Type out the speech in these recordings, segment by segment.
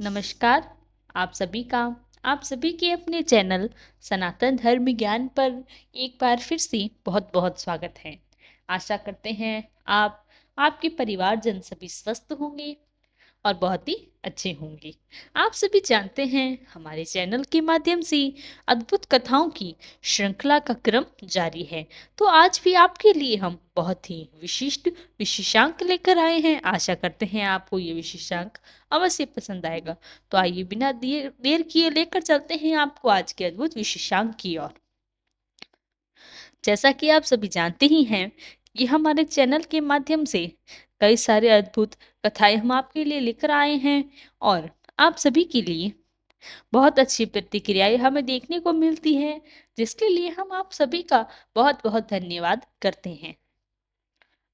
नमस्कार। आप सभी का आप सभी के अपने चैनल सनातन धर्म ज्ञान पर एक बार फिर से बहुत बहुत स्वागत है। आशा करते हैं आप आपके परिवारजन सभी स्वस्थ होंगे और बहुत ही अच्छे होंगे। आप सभी जानते हैं हमारे चैनल के माध्यम से अद्भुत कथाओं की श्रृंखला का क्रम जारी है। तो आज भी आपके लिए हम बहुत ही विशिष्ट विशेषांक लेकर आए हैं। आशा करते हैं आपको ये विशेषांक अवश्य पसंद आएगा। तो आइए बिना देर किए लेकर चलते हैं आपको आज के अद्भुत विशेषांक की ओर। जैसा कि आप सभी जानते ही हैं कि हमारे चैनल के माध्यम से कई सारे अद्भुत कथाएं हम आपके लिए लेकर आए हैं और आप सभी के लिए बहुत अच्छी प्रतिक्रियाएं हमें देखने को मिलती है, जिसके लिए हम आप सभी का बहुत बहुत धन्यवाद करते हैं।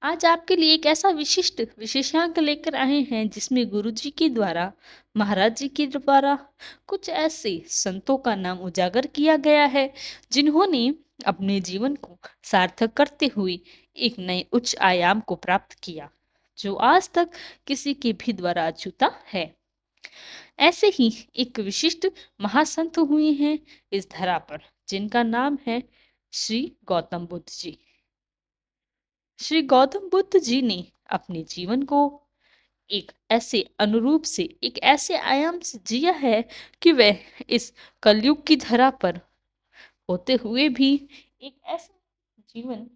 आज आपके लिए एक ऐसा विशिष्ट विशेषांक लेकर आए हैं जिसमें गुरुजी के द्वारा, महाराज जी के द्वारा कुछ ऐसे संतों का नाम उजागर किया गया है जिन्होंने अपने जीवन को सार्थक करते हुए एक नए उच्च आयाम को प्राप्त किया, जो आज तक किसी के भी द्वारा अछूता है। ऐसे ही एक विशिष्ट महासंत हुए हैं इस धरा पर, जिनका नाम है श्री गौतम बुद्ध जी। श्री गौतम बुद्ध जी ने अपने जीवन को एक ऐसे अनुरूप से, एक ऐसे आयाम से जिया है कि वह इस कलयुग की धरा पर होते हुए भी एक ऐसा जीवन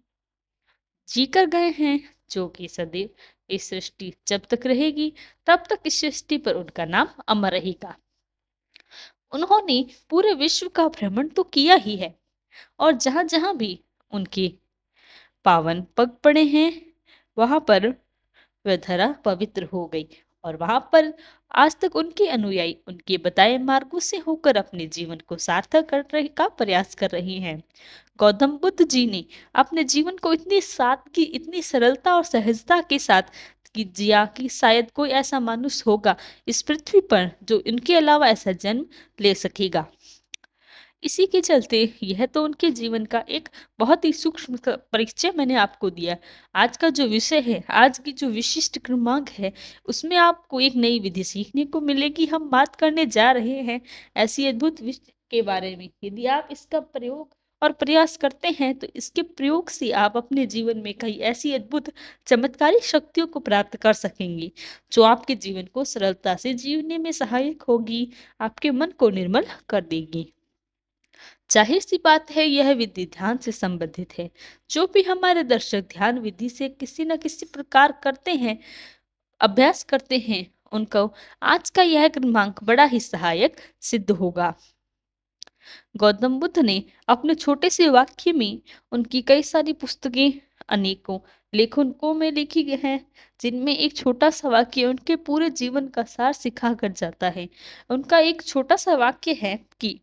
जीकर गए हैं जो कि सदैव इस सृष्टि जब तक रहेगी तब तक इस सृष्टि पर उनका नाम अमर रहेगा। उन्होंने पूरे विश्व का भ्रमण तो किया ही है और जहां जहां भी उनके पावन पग पड़े हैं वहां पर वह धरा पवित्र हो गई और वहां पर आज तक उनके अनुयायी उनके बताए मार्गों से होकर अपने जीवन को सार्थक करने का प्रयास कर रहे हैं। गौतम बुद्ध जी ने अपने जीवन को इतनी सादगी, इतनी सरलता और सहजता के साथ कि जिया कि शायद कोई ऐसा मनुष्य होगा इस पृथ्वी पर जो इनके अलावा ऐसा जन्म ले सकेगा। इसी के चलते यह तो उनके जीवन का एक बहुत ही सूक्ष्म परिचय मैंने आपको दिया। आज का जो विषय है, आज की जो विशिष्ट क्रमांक है, उसमें आपको एक नई विधि सीखने को मिलेगी। हम बात करने जा रहे हैं ऐसी अद्भुत विषय के बारे में। यदि आप इसका प्रयोग और प्रयास करते हैं तो इसके प्रयोग से आप अपने जीवन में कई ऐसी अद्भुत चमत्कारी शक्तियों को प्राप्त कर सकेंगे जो आपके जीवन को सरलता से जीने में सहायक होगी, आपके मन को निर्मल कर देगी। जाहिर सी बात है यह विधि ध्यान से संबंधित है। जो भी हमारे दर्शक ध्यान विधि से किसी न किसी प्रकार करते हैं, अभ्यास करते हैं, उनको आज का यह क्रमांक बड़ा ही सहायक सिद्ध होगा। गौतम बुद्ध ने अपने छोटे से वाक्य में उनकी कई सारी पुस्तकें, अनेकों लेखकों में लिखी गई हैं, जिनमें एक छोटा सा वाक्य उनके पूरे जीवन का सार सिखा कर जाता है। उनका एक छोटा सा वाक्य है कि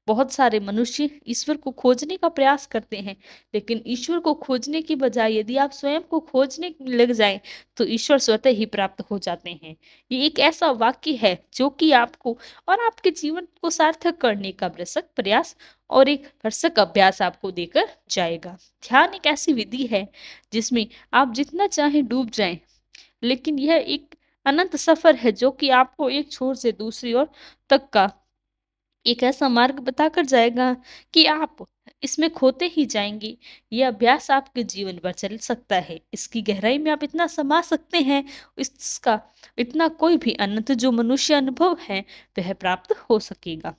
बहुत सारे मनुष्य ईश्वर को खोजने का प्रयास करते हैं, लेकिन ईश्वर को खोजने की बजाय यदि आप स्वयं को खोजने लग जाएं तो ईश्वर स्वतः ही प्राप्त हो जाते हैं। ये एक ऐसा वाक्य है जो कि आपको और आपके जीवन को सार्थक करने का भरसक प्रयास और एक भरसक अभ्यास आपको देकर जाएगा। ध्यान एक ऐसी विधि है जिसमें आप जितना चाहें डूब जाएं, लेकिन यह एक अनंत सफर है जो कि आपको एक छोर से दूसरी ओर तक का एक ऐसा मार्ग बताकर जाएगा कि आप इसमें खोते ही जाएंगे। ये अभ्यास आपके जीवन भर चल सकता है। इसकी गहराई में आप इतना समा सकते हैं, इसका इतना कोई भी अनंत जो मनुष्य अनुभव है वह प्राप्त हो सकेगा।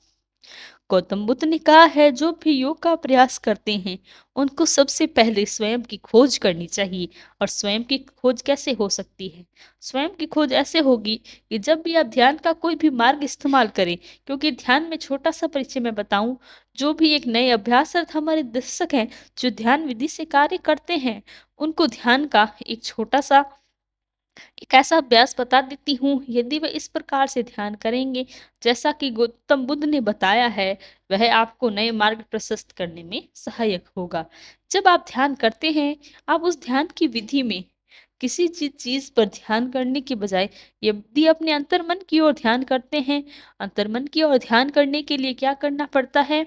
गौतम बुद्ध ने कहा है जो भी योग का प्रयास करते हैं उनको सबसे पहले स्वयं की खोज करनी चाहिए। और स्वयं की खोज कैसे हो सकती है? स्वयं की खोज ऐसे होगी कि जब भी आप ध्यान का कोई भी मार्ग इस्तेमाल करें, क्योंकि ध्यान में छोटा सा परिचय मैं बताऊं, जो भी एक नए अभ्यासरत हमारे दर्शक हैं जो ध्यान विधि से कार्य करते हैं, उनको ध्यान का एक छोटा सा एक ऐसा अभ्यास बता देती हूँ। यदि वे इस प्रकार से ध्यान करेंगे जैसा कि गौतम बुद्ध ने बताया है, वह आपको नए मार्ग प्रशस्त करने में सहायक होगा। जब आप ध्यान करते हैं, आप उस ध्यान की विधि में किसी चीज पर ध्यान करने की बजाय यदि अपने अंतर्मन की ओर ध्यान करते हैं, अंतर्मन की ओर ध्यान करने के लिए क्या करना पड़ता है?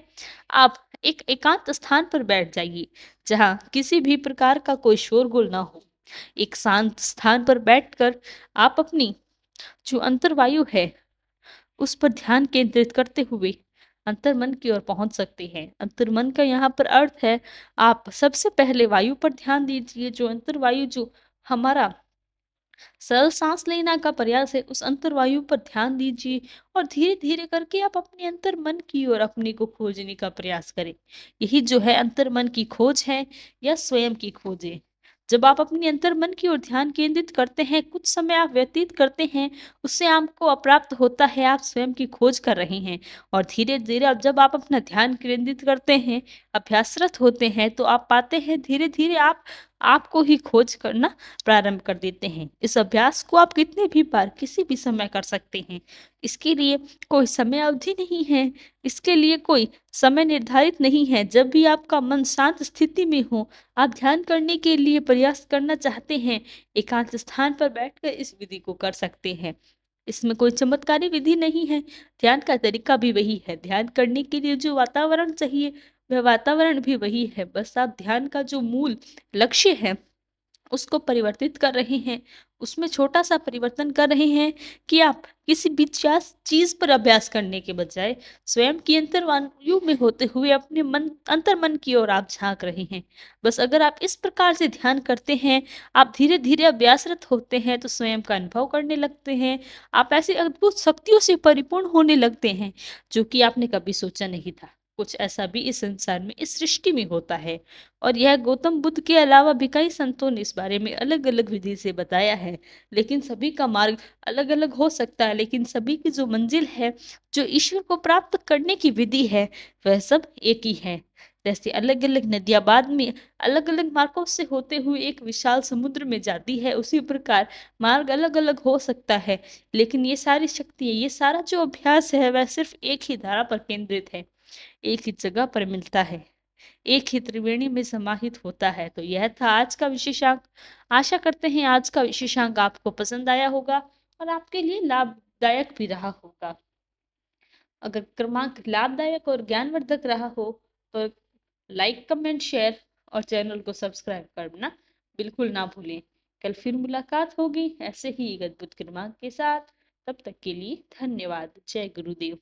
आप एक एकांत स्थान पर बैठ जाइए जहाँ किसी भी प्रकार का कोई शोरगुल ना हो। एक शांत स्थान पर बैठकर आप अपनी जो अंतर्वायु है, उस पर ध्यान केंद्रित करते हुए अंतर्मन की ओर पहुंच सकते हैं। अंतर्मन का यहाँ पर अर्थ है, आप सबसे पहले वायु पर ध्यान दीजिए, जो अंतर्वायु जो हमारा सरल सांस लेना का प्रयास है, उस अंतर्वायु पर ध्यान दीजिए और धीरे धीरे करके आप अपने अंतर मन की ओर अपने को खोजने का प्रयास करें। यही जो है अंतर मन की खोज है या स्वयं की खोज है। जब आप अपने अंतर मन की ओर ध्यान केंद्रित करते हैं, कुछ समय आप व्यतीत करते हैं, उससे आपको अप्राप्त होता है, आप स्वयं की खोज कर रहे हैं। और धीरे धीरे अब जब आप अपना ध्यान केंद्रित करते हैं, अभ्यासरत होते हैं, तो आप पाते हैं धीरे धीरे आप आपको ही खोज करना प्रारंभ कर देते हैं। इस अभ्यास को आप कितने भी बार किसी भी समय कर सकते हैं। इसके लिए कोई समय अवधि नहीं है, इसके लिए कोई समय निर्धारित नहीं है। जब भी आपका मन शांत स्थिति में हो, आप ध्यान करने के लिए प्रयास करना चाहते हैं, एकांत स्थान पर बैठकर इस विधि को कर सकते हैं। इसमें कोई चमत्कारी विधि नहीं है, ध्यान का तरीका भी वही है। ध्यान करने के लिए जो वातावरण चाहिए, वह वातावरण भी वही है। बस आप ध्यान का जो मूल लक्ष्य है, उसको परिवर्तित कर रहे हैं। उसमें छोटा-सा परिवर्तन कर रहे हैं कि आप किसी भी चीज़ पर अभ्यास करने के बजाय स्वयं की अंतर्वायु में होते हुए अपने मन अंतर्मन की ओर आप झाँक रहे हैं। बस अगर आप इस प्रकार से ध्यान करते हैं, आप धीरे-धीरे अभ्यासरत होते हैं, तो स्वयं का अनुभव करने लगते हैं। आप ऐसी अद्भुत शक्तियों से परिपूर्ण होने लगते हैं, जो कि आपने कभी सोचा नहीं था। कुछ ऐसा भी इस संसार में, इस सृष्टि में होता है। और यह गौतम बुद्ध के अलावा भी कई संतों ने इस बारे में अलग-अलग विधि से बताया है। लेकिन सभी का मार्ग अलग-अलग हो सकता है, लेकिन सभी की जो मंजिल है, जो ईश्वर को प्राप्त करने की विधि है, वह सब एक ही है। जैसे अलग-अलग नदियाँ बाद में अलग-अलग मार्गों से होते हुए एक विशाल समुद्र में जाती है, उसी प्रकार मार्ग अलग-अलग हो सकता है। लेकिन ये सारी शक्तियाँ, ये सारा जो अभ्यास है, वह सिर्फ़ एक ही धारा पर केंद्रित है, एक ही जगह पर मिलता है। एक ही त्रिवेणी में समाहित होता है। तो यह था आज का विशेषांक। आशा करते हैं आज का विशेषांक आपको पसंद आया होगा और आपके लिए लाभदायक भी रहा होगा। अगर क्रमांक लाभदायक और ज्ञानवर्धक रहा हो, तो लाइक, कमेंट, शेयर और चैनल को सब्सक्राइब करना बिल्कुल ना भूलें। कल फिर मुलाकात होगी ऐसे ही एक अद्भुत क्रमांक के साथ। तब तक के लिए धन्यवाद। जय गुरुदेव।